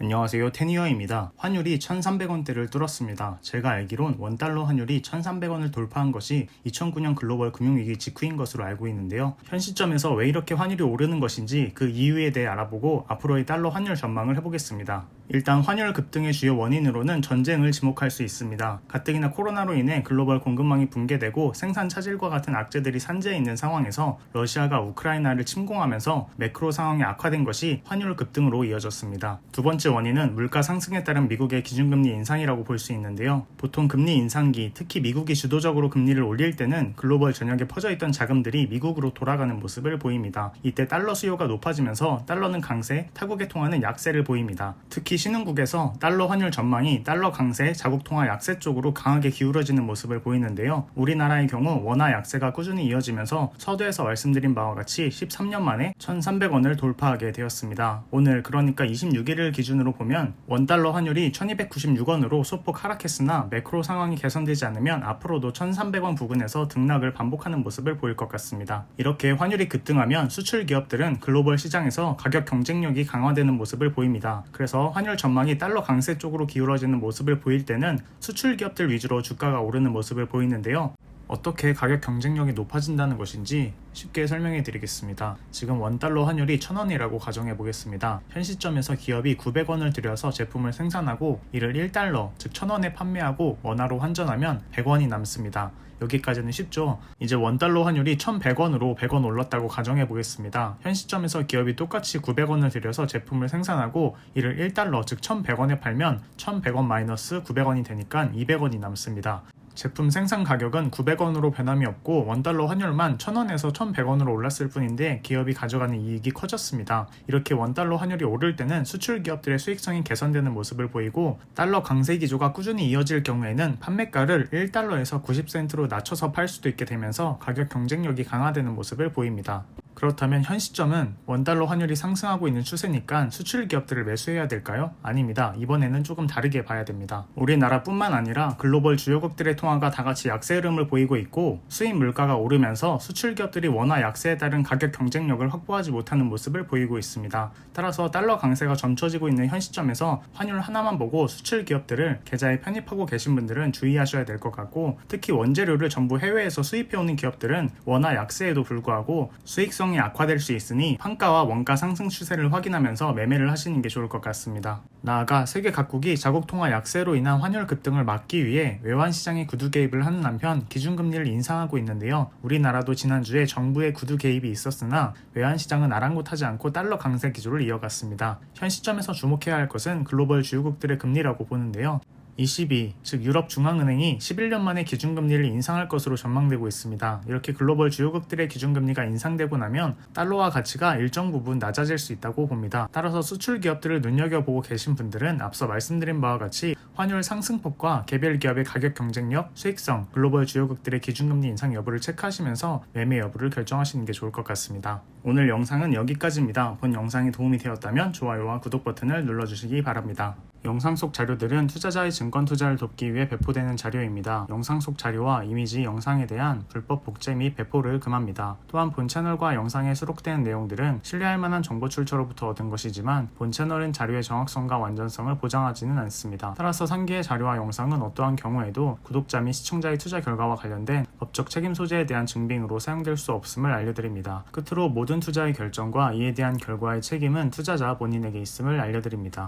안녕하세요, 테니어입니다. 환율이 1,300원대를 뚫었습니다. 제가 알기론 원달러 환율이 1,300원을 돌파한 것이 2009년 글로벌 금융위기 직후인 것으로 알고 있는데요. 현 시점에서 왜 이렇게 환율이 오르는 것인지 그 이유에 대해 알아보고 앞으로의 달러 환율 전망을 해보겠습니다. 일단 환율 급등의 주요 원인으로는 전쟁을 지목할 수 있습니다. 가뜩이나 코로나로 인해 글로벌 공급망이 붕괴되고 생산 차질과 같은 악재들이 산재해 있는 상황에서 러시아가 우크라이나를 침공하면서 매크로 상황이 악화된 것이 환율 급등으로 이어졌습니다. 두 번째 원인은 물가 상승에 따른 미국의 기준금리 인상이라고 볼 수 있는데요. 보통 금리 인상기, 특히 미국이 주도적으로 금리를 올릴 때는 글로벌 전역에 퍼져있던 자금들이 미국으로 돌아가는 모습을 보입니다. 이때 달러 수요가 높아지면서 달러는 강세, 타국에 통화는 약세를 보입니다. 특히 신흥국에서 달러 환율 전망이 달러 강세, 자국 통화 약세 쪽으로 강하게 기울어지는 모습을 보이는데요. 우리나라의 경우 원화 약세가 꾸준히 이어지면서 서두에서 말씀드린 바와 같이 13년 만에 1,300원을 돌파하게 되었습니다. 오늘 그러니까 26일을 기준으로 보면 원달러 환율이 1,296원으로 소폭 하락했으나 매크로 상황이 개선되지 않으면 앞으로도 1,300원 부근에서 등락을 반복하는 모습을 보일 것 같습니다. 이렇게 환율이 급등하면 수출 기업들은 글로벌 시장에서 가격 경쟁력이 강화되는 모습을 보입니다. 그래서 환율 전망이 달러 강세 쪽으로 기울어지는 모습을 보일 때는 수출 기업들 위주로 주가가 오르는 모습을 보이는데요. 어떻게 가격 경쟁력이 높아진다는 것인지 쉽게 설명해 드리겠습니다. 지금 원달러 환율이 1,000원이라고 가정해 보겠습니다. 현 시점에서 기업이 900원을 들여서 제품을 생산하고 이를 1달러, 즉 1,000원에 판매하고 원화로 환전하면 100원이 남습니다. 여기까지는 쉽죠? 이제 원달러 환율이 1,100원으로 100원 올랐다고 가정해 보겠습니다. 현 시점에서 기업이 똑같이 900원을 들여서 제품을 생산하고 이를 1달러, 즉 1,100원에 팔면 1,100원 마이너스 900원이 되니까 200원이 남습니다. 제품 생산 가격은 900원으로 변함이 없고 원달러 환율만 1,000원에서 1,100원으로 올랐을 뿐인데 기업이 가져가는 이익이 커졌습니다. 이렇게 원달러 환율이 오를 때는 수출 기업들의 수익성이 개선되는 모습을 보이고 달러 강세 기조가 꾸준히 이어질 경우에는 판매가를 1달러에서 90센트로 낮춰서 팔 수도 있게 되면서 가격 경쟁력이 강화되는 모습을 보입니다. 그렇다면 현 시점은 원달러 환율이 상승하고 있는 추세니까 수출 기업들을 매수해야 될까요? 아닙니다. 이번에는 조금 다르게 봐야 됩니다. 우리나라뿐만 아니라 글로벌 주요국들의 통화가 다같이 약세 흐름을 보이고 있고 수입 물가가 오르면서 수출 기업들이 원화 약세에 따른 가격 경쟁력을 확보하지 못하는 모습을 보이고 있습니다. 따라서 달러 강세가 점쳐지고 있는 현 시점에서 환율 하나만 보고 수출 기업들을 계좌에 편입하고 계신 분들은 주의하셔야 될 것 같고 특히 원재료를 전부 해외에서 수입해오는 기업들은 원화 약세에도 불구하고 수익성 이 악화될 수 있으니 판가와 원가 상승 추세를 확인하면서 매매를 하시는 게 좋을 것 같습니다. 나아가 세계 각국이 자국 통화 약세로 인한 환율 급등을 막기 위해 외환 시장에 구두 개입을 하는 한편 기준금리를 인상하고 있는데요. 우리나라도 지난주에 정부의 구두 개입이 있었으나 외환 시장은 아랑곳하지 않고 달러 강세 기조를 이어갔습니다. 현 시점에서 주목해야 할 것은 글로벌 주요국들의 금리라고 보는데요. ECB, 즉 유럽중앙은행이 11년 만에 기준금리를 인상할 것으로 전망되고 있습니다. 이렇게 글로벌 주요국들의 기준금리가 인상되고 나면 달러화 가치가 일정 부분 낮아질 수 있다고 봅니다. 따라서 수출 기업들을 눈여겨보고 계신 분들은 앞서 말씀드린 바와 같이 환율 상승폭과 개별 기업의 가격 경쟁력, 수익성, 글로벌 주요국들의 기준금리 인상 여부를 체크하시면서 매매 여부를 결정하시는 게 좋을 것 같습니다. 오늘 영상은 여기까지입니다. 본 영상이 도움이 되었다면 좋아요와 구독 버튼을 눌러주시기 바랍니다. 영상 속 자료들은 투자자의 증권 투자를 돕기 위해 배포되는 자료입니다. 영상 속 자료와 이미지, 영상에 대한 불법 복제 및 배포를 금합니다. 또한 본 채널과 영상에 수록되는 내용들은 신뢰할 만한 정보 출처로부터 얻은 것이지만 본 채널은 자료의 정확성과 완전성을 보장하지는 않습니다. 따라서 상기의 자료와 영상은 어떠한 경우에도 구독자 및 시청자의 투자 결과와 관련된 법적 책임 소재에 대한 증빙으로 사용될 수 없음을 알려드립니다. 끝으로 모든 투자의 결정과 이에 대한 결과의 책임은 투자자 본인에게 있음을 알려드립니다.